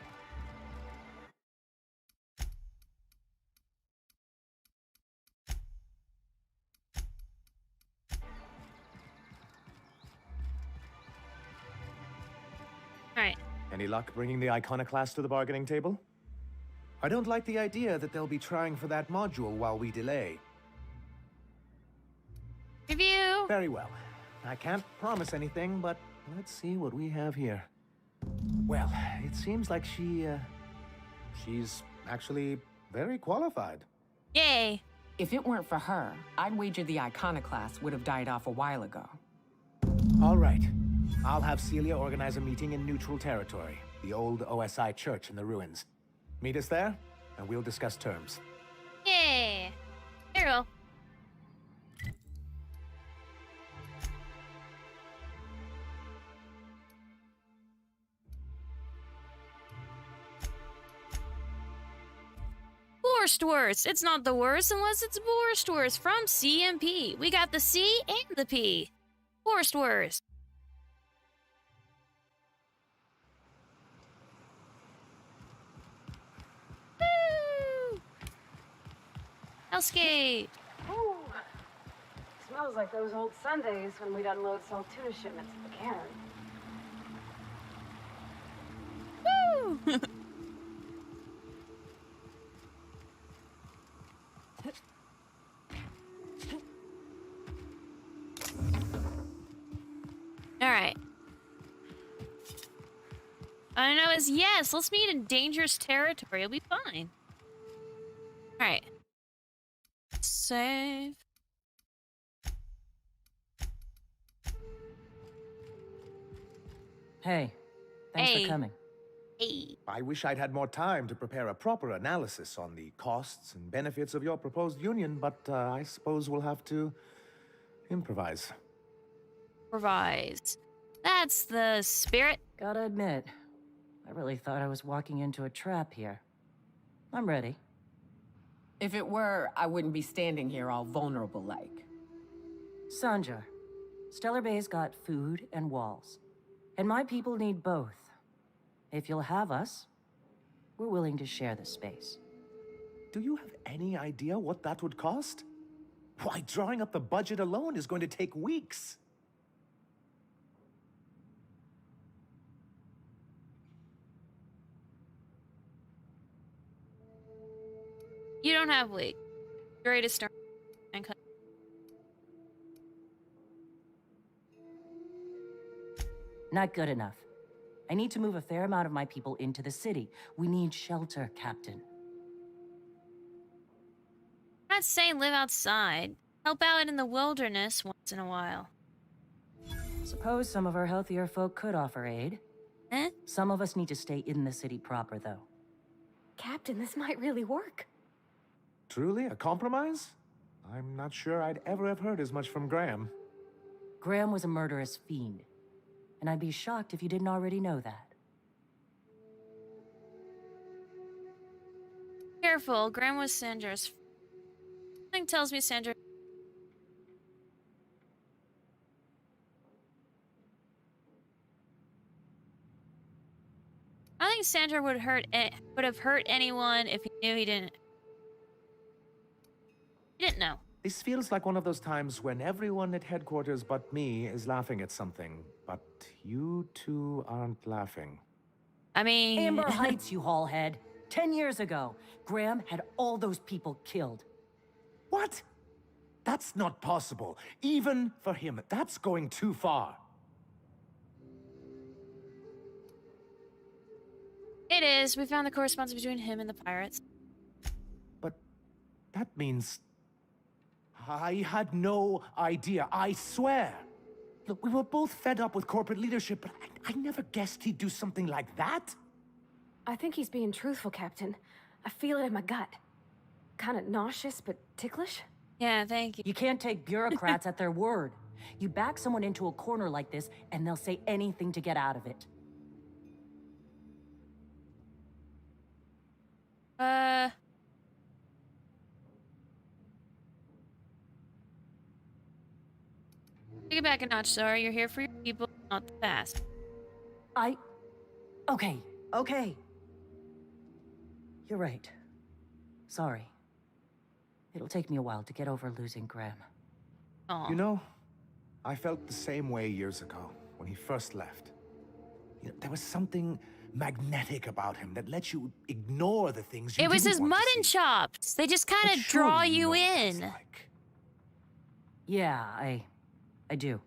Alright. Any luck bringing the iconoclast to the bargaining table? I don't like the idea that they'll be trying for that module while we delay. Review! Very well. I can't promise anything, but let's see what we have here. Well, it seems like she's actually very qualified. Yay! If it weren't for her, I'd wager the iconoclast would have died off a while ago. All right. I'll have Celia organize a meeting in neutral territory, the old OSI church in the ruins. Meet us there, and we'll discuss terms. Yay! Very well. Borscht. It's not the worst unless it's Borscht from CMP. We got the C and the P. Borscht. Woo! Hellskate. Ooh. Smells like those old Sundays when we'd unload Saltuna shipments at the cairn. Woo! Alright. I know is yes, let's meet in dangerous territory. It'll be fine. Alright. Save. Hey, thanks Hey. for coming. Hey. I wish I'd had more time to prepare a proper analysis on the costs and benefits of your proposed union, but I suppose we'll have to improvise. Revise. That's the spirit. Gotta admit, I really thought I was walking into a trap here. I'm ready. If it were, I wouldn't be standing here all vulnerable like. Sanja, Stellar Bay's got food and walls. And my people need both. If you'll have us, we're willing to share the space. Do you have any idea what that would cost? Why, drawing up the budget alone is going to take weeks. You don't have weight. You're ready to start. Uncut. Not good enough. I need to move a fair amount of my people into the city. We need shelter, Captain. I'm not saying live outside. Help out in the wilderness once in a while. Suppose some of our healthier folk could offer aid. Eh? Some of us need to stay in the city proper, though. Captain, this might really work. Truly, a compromise? I'm not sure I'd ever have heard as much from Graham. Graham was a murderous fiend. And I'd be shocked if you didn't already know that. Careful, Graham was Sandra's. Something tells me Sandra. I think Sandra would have hurt anyone if he knew he didn't. He didn't know. This feels like one of those times when everyone at headquarters but me is laughing at something, but you two aren't laughing. I mean... Amber Heights, you haulhead. 10 years ago, Graham had all those people killed. What? That's not possible. Even for him, that's going too far. It is. We found the correspondence between him and the pirates. But that means... I had no idea, I swear. Look, we were both fed up with corporate leadership, but I never guessed he'd do something like that. I think he's being truthful, Captain. I feel it in my gut. Kind of nauseous, but ticklish. Yeah, thank you. You can't take bureaucrats at their word. You back someone into a corner like this, and they'll say anything to get out of it. it back a notch, Sora. You're here for your people, not the past. Okay. You're right. Sorry. It'll take me a while to get over losing Graham. Aw. You know, I felt the same way years ago when he first left. You know, there was something magnetic about him that let you ignore the things you It was didn't his want to mutton see. chops. They just kind But of draw surely you know what that's in. like. Yeah, I do.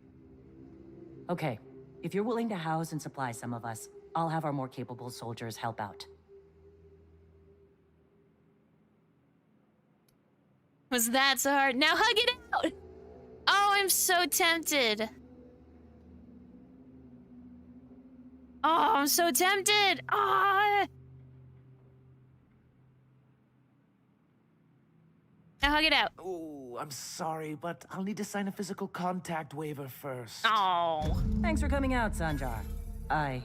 Okay, if you're willing to house and supply some of us, I'll have our more capable soldiers help out. Was that so hard? Now hug it out! Oh, I'm so tempted. Oh, I'm so tempted. Ah! Now hug it out. Oh, I'm sorry, but I'll need to sign a physical contact waiver first. Oh. Thanks for coming out, Sanjar. I,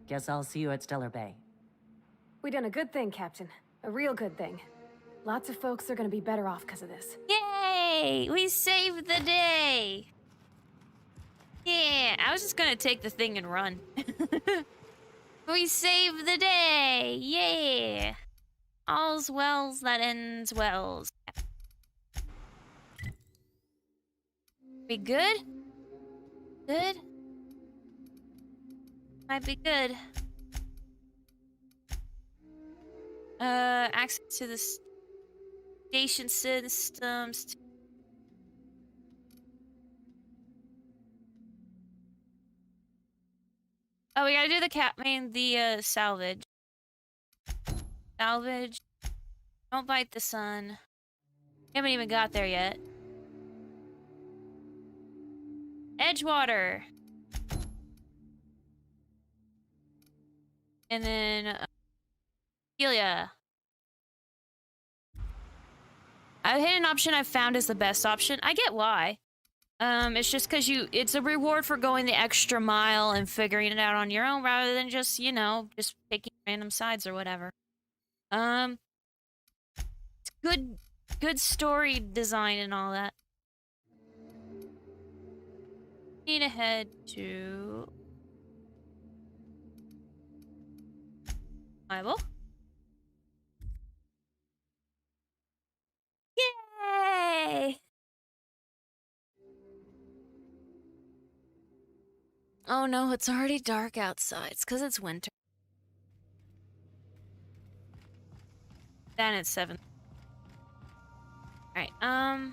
guess I'll see you at Stellar Bay. We done a good thing, Captain. A real good thing. Lots of folks are gonna be better off because of this. Yay! We saved the day. Yeah, I was just gonna take the thing and run. We saved the day. Yeah. All's wells that ends wells. We good? Good? Might be good. Access to the station systems. Oh, we gotta do the salvage. Salvage. Don't bite the sun. We haven't even got there yet. Edgewater. And then Helia. A hidden option I've found is the best option. I get why. It's just because it's a reward for going the extra mile and figuring it out on your own rather than just, you know, just picking random sides or whatever. It's good story design and all that. Need to head to Bible. Yay! Oh no, it's already dark outside. It's because it's winter. Then it's 7. Alright, I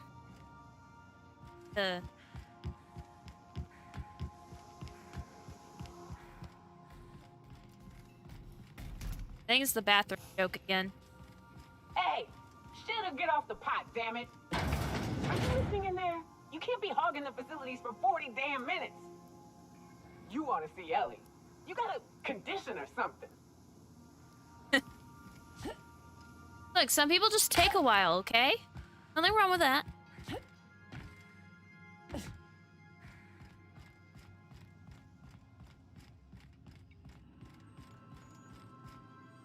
think it's the bathroom joke again. Hey, shit'll get off the pot, damn it. Are you listening in there? You can't be hogging the facilities for 40 damn minutes. You ought to see Ellie. You got a condition or something. Look, some people just take a while, okay? Nothing wrong with that.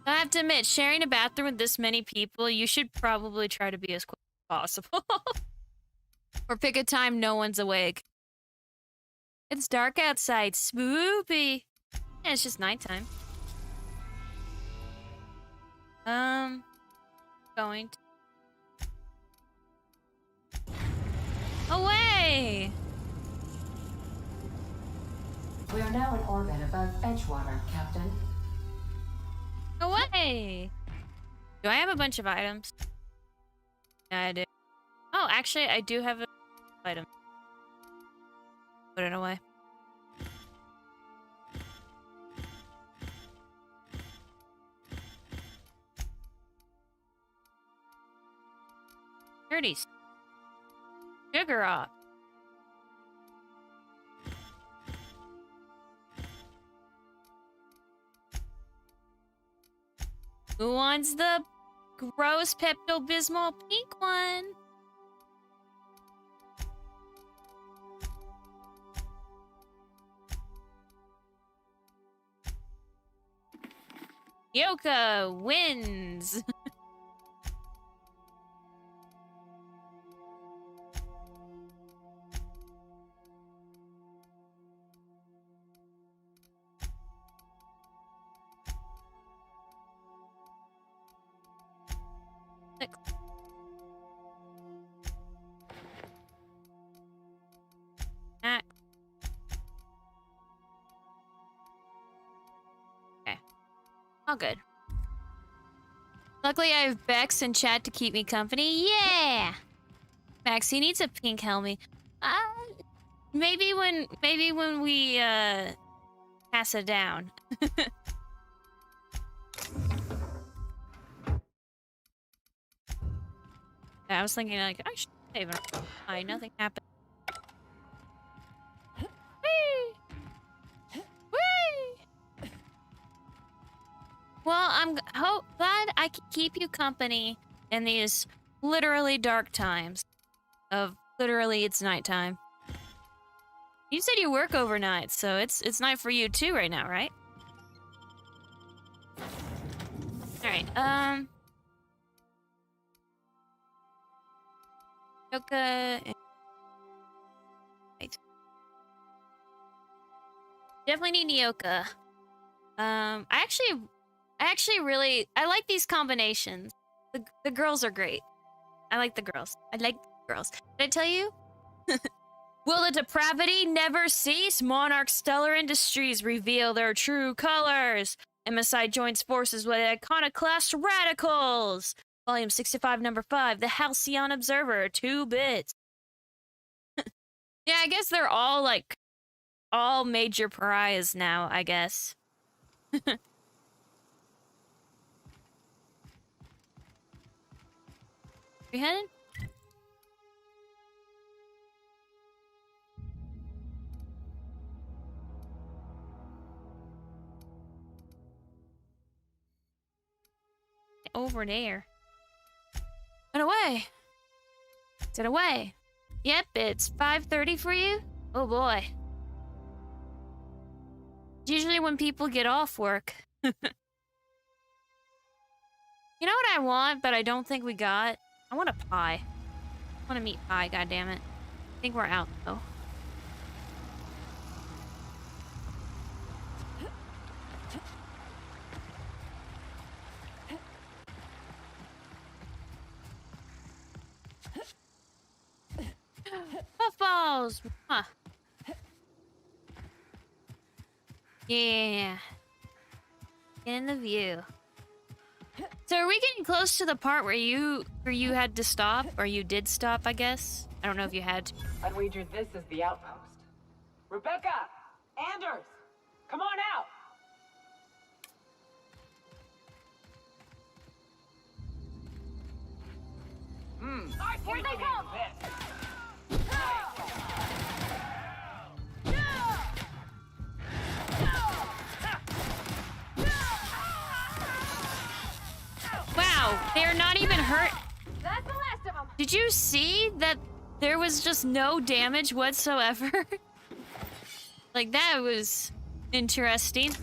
I have to admit, sharing a bathroom with this many people, you should probably try to be as quick as possible. Or pick a time no one's awake. It's dark outside. Spoopy. Yeah, it's just nighttime. Going to... Away! We are now in orbit above Edgewater, Captain. Away! Do I have a bunch of items? Yeah, I do. Oh, actually, I do have an item. Put it away. Dirties. Sugar off. Who wants the gross Pepto-Bismol pink one? Yoka wins. All good. Luckily, I have Bexx and chat to keep me company. Yeah! Max, he needs a pink helmet. Maybe when we, pass it down. I was thinking, like, I should save him. Nothing happened. Whee! Whee! Well, I'm glad I can keep you company in these literally dark times. Of literally, it's nighttime. You said you work overnight, so it's night for you too right now, right? Alright, Yoka and... Right. Definitely need Yoka. I actually really... I like these combinations. The girls are great. I like the girls. I like the girls. Did I tell you? Will the depravity never cease? Monarch Stellar Industries reveal their true colors. MSI joins forces with iconoclast radicals. Volume 65, number 5. The Halcyon Observer, 2 bits. Yeah, I guess they're all, like, all major pariahs now, I guess. We headed? Over there. And away. Is it away? Yep, it's 5:30 for you? Oh boy. Usually when people get off work. You know what I want, but I don't think we got? I want a pie. I want to meet pie, goddammit. I think we're out, though. Puffballs! Huh. Yeah. Get in the view. So are we getting close to the part where you had to stop? Or you did stop, I guess? I don't know if you had to. I'd wager this is the outpost. Rebecca! Anders! Come on out! Here they come! Wow, they're not even hurt. That's the last of them. Did you see that there was just no damage whatsoever? Like, that was interesting.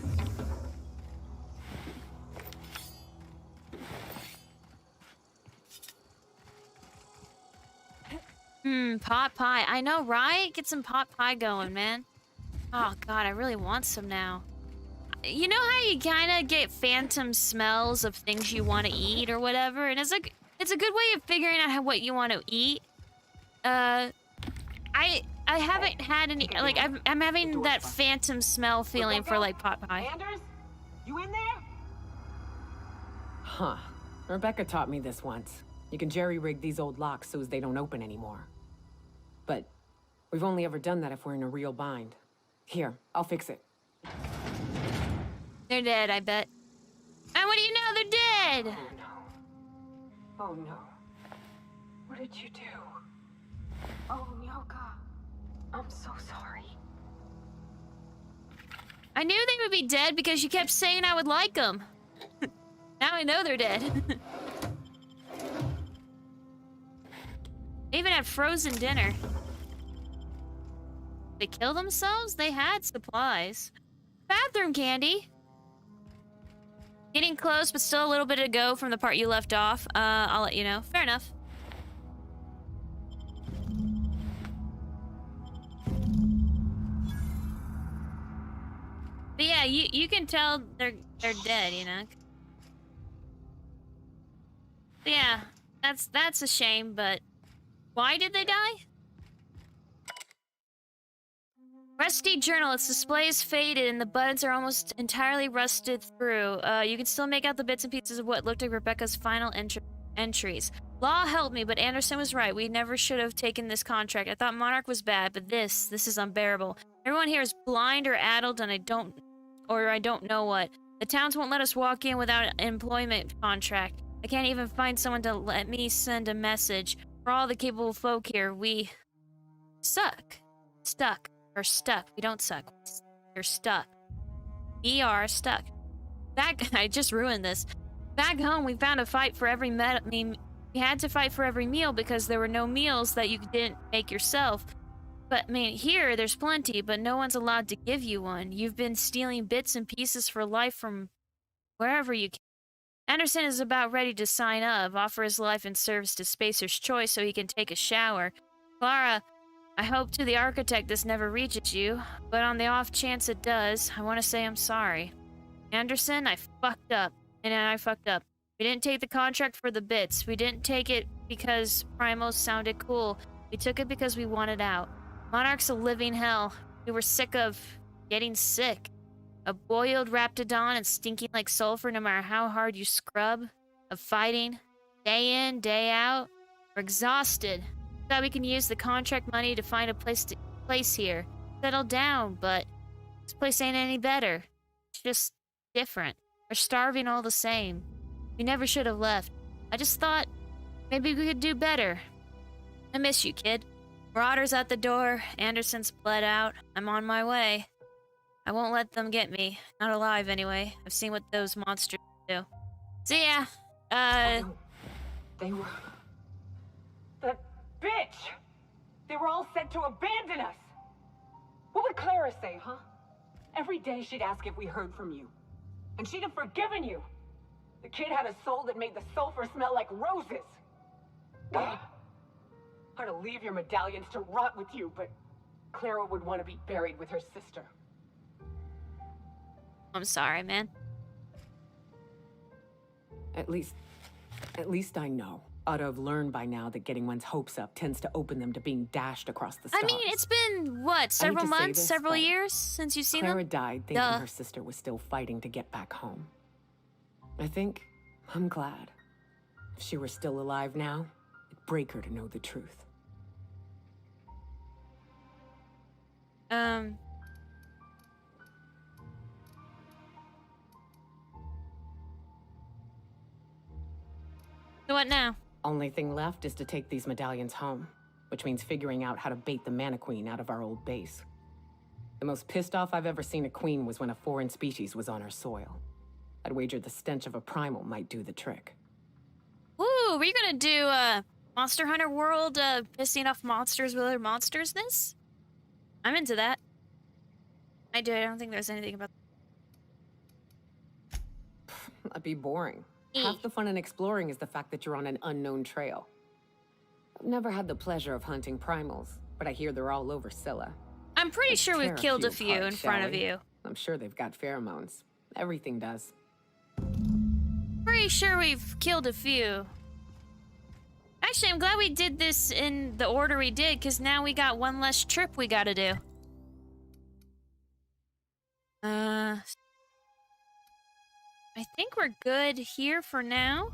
Pot pie. I know, right? Get some pot pie going, man. Oh, God, I really want some now. You know how you kind of get phantom smells of things you want to eat or whatever? And it's a good way of figuring out what you want to eat. I haven't had any, like, I'm having that phantom smell feeling for, like, pot pie. Anders? You in there? Huh. Rebecca taught me this once. You can jerry-rig these old locks so as they don't open anymore. But we've only ever done that if we're in a real bind. Here, I'll fix it. They're dead, I bet. And what do you know? They're dead! Oh, no. Oh, no. What did you do? Oh, Nyoka. I'm so sorry. I knew they would be dead because you kept saying I would like them. Now I know they're dead. They even had frozen dinner. They kill themselves? They had supplies. Bathroom candy. Getting close, but still a little bit to go from the part you left off. I'll let you know. Fair enough. But yeah, you can tell they're dead, you know. But yeah, that's a shame, but why did they die? Rusty journal. Its display is faded and the buttons are almost entirely rusted through. You can still make out the bits and pieces of what looked like Rebecca's final entries. Law helped me, but Anderson was right. We never should have taken this contract. I thought Monarch was bad, but this is unbearable. Everyone here is blind or addled, and I don't know what. The towns won't let us walk in without an employment contract. I can't even find someone to let me send a message. For all the capable folk here, we suck. Stuck. Or stuck. We don't suck. We're stuck. We are stuck. I just ruined this. Back home, we found a fight for every we had to fight for every meal because there were no meals that you didn't make yourself. But, I mean, here, there's plenty, but no one's allowed to give you one. You've been stealing bits and pieces for life from wherever you can. Anderson is about ready to sign up, offer his life in service to Spacer's Choice so he can take a shower. Clara, I hope to the architect this never reaches you, but on the off chance it does, I want to say I'm sorry. Anderson, I fucked up. And I fucked up. We didn't take the contract for the bits. We didn't take it because primals sounded cool. We took it because we wanted out. Monarch's a living hell. We were sick of getting sick. A boiled raptidon and stinking like sulfur no matter how hard you scrub. Of fighting. Day in, day out. We're exhausted. Thought we can use the contract money to find a place here. Settle down, but this place ain't any better. It's just different. We're starving all the same. We never should have left. I just thought maybe we could do better. I miss you, kid. Marauder's at the door. Anderson's bled out. I'm on my way. I won't let them get me. Not alive, anyway. I've seen what those monsters do. See ya. They were... That bitch! They were all set to abandon us! What would Clara say, huh? Every day she'd ask if we heard from you. And she'd have forgiven you. The kid had a soul that made the sulfur smell like roses. Hard to leave your medallions to rot with you, but Clara would want to be buried with her sister. I'm sorry, man. At least I know. Ought to have learned by now that getting one's hopes up tends to open them to being dashed across the stars. I mean, it's been, what, several months, several years since you've seen them? Clara died thinking her sister was still fighting to get back home. I think I'm glad. If she were still alive now, it'd break her to know the truth. So what now? Only thing left is to take these medallions home, which means figuring out how to bait the Mana Queen out of our old base. The most pissed off I've ever seen a queen was when a foreign species was on her soil. I'd wager the stench of a primal might do the trick. Ooh, were you gonna do, Monster Hunter World, pissing off monsters with other monsters-ness? I'm into that. I don't think there's anything about... That'd be boring. Half the fun in exploring is the fact that you're on an unknown trail. I've never had the pleasure of hunting primals, but I hear they're all over Scylla. I'm pretty sure we've killed a few in front of you. I'm sure they've got pheromones. Everything does. Pretty sure we've killed a few. Actually, I'm glad we did this in the order we did, because now we got one less trip we gotta do. I think we're good here for now.